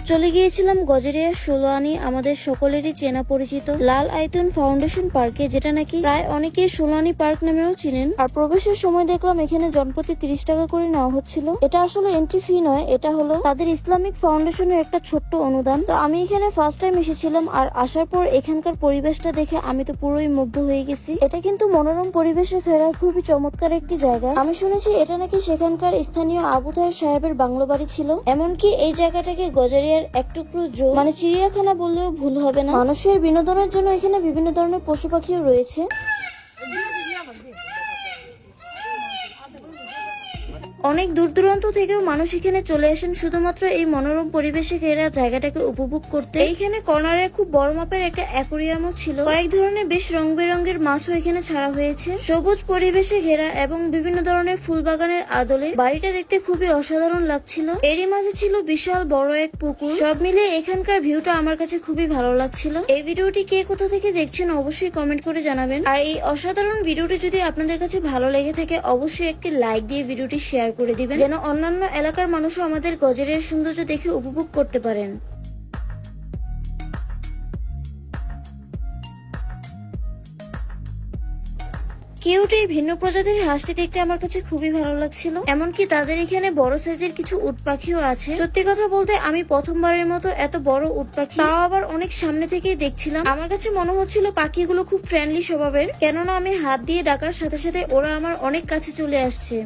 চলে গিয়েছিলাম গজারিয়ার সোলোয়ানি, আমাদের সকলেরই চেনা পরিচিত লাল আইতুন ফাউন্ডেশন পার্কে, যেটা নাকি প্রায় অনেকেই সোলোয়ানি পার্ক নামেও চিনেন। আর প্রবেশের সময় দেখলাম এখানে জনপ্রতি 30 টাকা করে নেওয়া হচ্ছিল। এটা আসলে এন্ট্রি ফি নয়, এটা হলো তাদের ইসলামিক ফাউন্ডেশনের একটা ছোট্ট অনুদান। তো আমি এখানে ফার্স্ট টাইম এসেছিলাম, আর আসার পর এখানকার পরিবেশটা দেখে আমি তো পুরোই মুগ্ধ হয়ে গেছি। এটা কিন্তু মনোরম পরিবেশে ঘেরা খুবই চমৎকার একটি জায়গা। আমি শুনেছি এটা নাকি সেখানকার স্থানীয় আবু তাহের সাহেবের বাংলো বাড়ি ছিল। এমনকি এই জায়গাটাকে গজারিয়ার এক টুকরো জো মানে চিড়িয়াখানা বললেও ভুল হবে না। মানুষের বিনোদনের জন্য এখানে বিভিন্ন ধরনের পশু পাখিও রয়েছে। অনেক দূর দূরান্ত থেকেও মানুষ এখানে চলে আসেন শুধুমাত্র এই মনোরম পরিবেশে ঘেরা জায়গাটাকে উপভোগ করতে। এইখানে কর্নারে খুব বড় মাপের একটা অ্যাকোরিয়ামও ছিল। কয়েক ধরনের বেশ রং বেরঙের মাছও এখানে ছাড়া হয়েছে। সবুজ পরিবেশে ঘেরা এবং বিভিন্ন ধরনের ফুল বাগানের আদলে বাড়িটা দেখতে খুবই অসাধারণ লাগছিল। এরই মাঝে ছিল বিশাল বড় এক পুকুর। সব মিলে এখানকার ভিউটা আমার কাছে খুবই ভালো লাগছিল। এই ভিডিওটি কে কোথা থেকে দেখছেন অবশ্যই কমেন্ট করে জানাবেন। আর এই অসাধারণ ভিডিওটি যদি আপনাদের কাছে ভালো লেগে থাকে অবশ্যই একটি লাইক দিয়ে ভিডিওটি শেয়ার করে দিবেন, যেন অন্যান্য এলাকার মানুষও আমাদের গজারিয়ার সৌন্দর্য দেখে উপভোগ করতে পারেন। কিউট এই ভিন্ন প্রজাতির হাঁসটি দেখতে আমার কাছে খুবই ভালো লাগছিল। এমনকি তাদের এখানে বড় সাইজের কিছু উট পাখিও আছে। সত্যি কথা বলতে আমি প্রথমবারের মতো এত বড় উট পাখি, তাও আবার অনেক সামনে থেকেই দেখছিলাম। আমার কাছে মনে হচ্ছিল পাখিগুলো খুব ফ্রেন্ডলি স্বভাবের, কেননা আমি হাত দিয়ে ডাকার সাথে সাথে ওরা আমার অনেক কাছে চলে আসছে।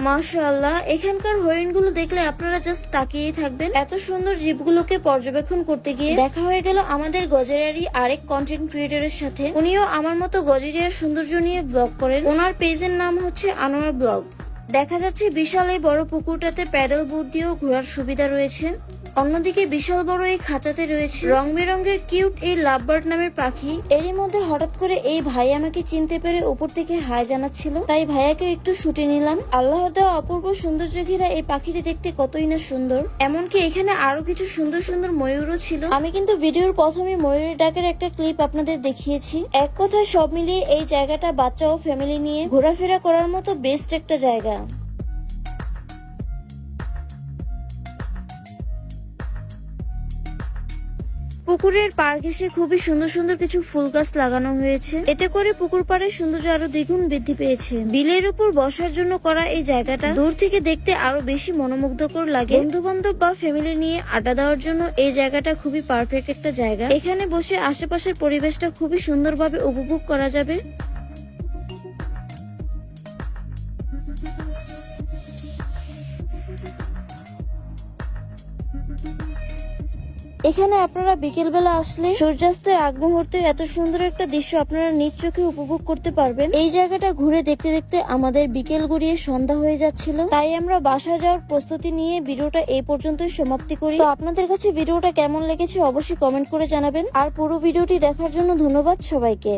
মাশাআল্লাহ, এখানকার হরিণগুলো দেখলে আপনারা জাস্ট তাকিয়েই থাকবেন। এত সুন্দর জীবগুলোকে পর্যবেক্ষণ করতে গিয়ে দেখা হয়ে গেল আমাদের গজারিয়ারই আরেক কন্টেন্ট ক্রিয়েটরের সাথে। উনিও আমার মতো গজারিয়ার সৌন্দর্য নিয়ে ব্লগ করেন। ওনার পেজের নাম হচ্ছে আনোয়ার ব্লগ। দেখা যাচ্ছে বিশাল এই বড় পুকুরটাতে প্যাডেল বোট দিয়েও ঘোরার সুবিধা রয়েছে। অন্যদিকে বিশাল বড় এই খাঁচাতে রয়েছে রং বেরঙের কিউট এই লাভবার্ড নামের পাখি। এরই মধ্যে হঠাৎ করে এই ভাই আমাকে চিনতে পেরে উপর থেকে হাই জানাচ্ছিল, তাই ভাইয়াকে একটু শুটে নিলাম। আল্লাহর দেওয়া অপূর্ব সৌন্দর্য ঘেরা এই পাখিটি দেখতে কতই না সুন্দর। এমনকি এখানে আরো কিছু সুন্দর সুন্দর ময়ূরও ছিল। আমি কিন্তু ভিডিওর প্রথমে ময়ূরের ডাকের একটা ক্লিপ আপনাদের দেখিয়েছি। এক কথায় সব মিলিয়ে এই জায়গাটা বাচ্চা ও ফ্যামিলি নিয়ে ঘোরাফেরা করার মতো বেস্ট একটা জায়গা। পুকুরের পার ঘেঁষে খুবই সুন্দর সুন্দর কিছু ফুল গাছ লাগানো হয়েছে। এতে করে পুকুর পাড়ের সৌন্দর্য আরো দ্বিগুণ বৃদ্ধি পেয়েছে। বিলের উপর বসার জন্য করা এই জায়গাটা দূর থেকে দেখতে আরো বেশি মনোমুগ্ধকর লাগে। বন্ধু বান্ধব বা ফ্যামিলি নিয়ে আড্ডা দেওয়ার জন্য এই জায়গাটা খুবই পারফেক্ট একটা জায়গা। এখানে বসে আশেপাশের পরিবেশটা খুবই সুন্দরভাবে উপভোগ করা যাবে। এখানে আপনারা বিকেল বেলা আসলে সূর্যাস্তের আগ মুহূর্তের এত সুন্দর একটা দৃশ্য আপনারা নিজ চোখে উপভোগ করতে পারবেন। এই জায়গাটা ঘুরে দেখতে দেখতে আমাদের বিকেল গড়িয়ে সন্ধ্যা হয়ে যাচ্ছিল, তাই আমরা বাসায় যাওয়ার প্রস্তুতি নিয়ে ভিডিওটা এই পর্যন্তই সমাপ্তি করি। তো আপনাদের কাছে ভিডিওটা কেমন লেগেছে অবশ্যই কমেন্ট করে জানাবেন। আর পুরো ভিডিওটি দেখার জন্য ধন্যবাদ সবাইকে।